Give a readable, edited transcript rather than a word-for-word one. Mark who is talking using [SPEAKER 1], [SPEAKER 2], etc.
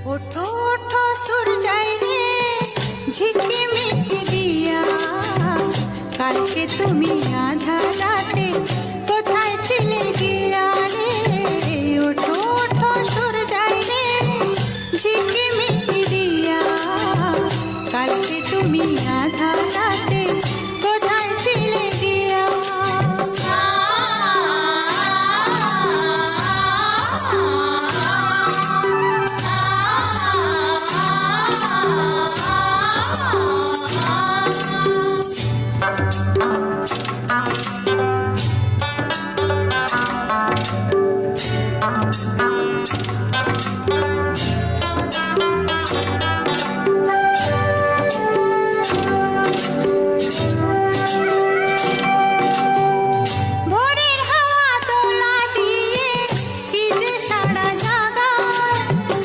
[SPEAKER 1] ওঠো ওঠো সূর্যাই রে ঝিকিমিকি দিয়া, কালকে তুমি আধার রাতে কোথায় ছিলে গিয়া রে? ওঠো ওঠো সূর্যাই রে ঝিকি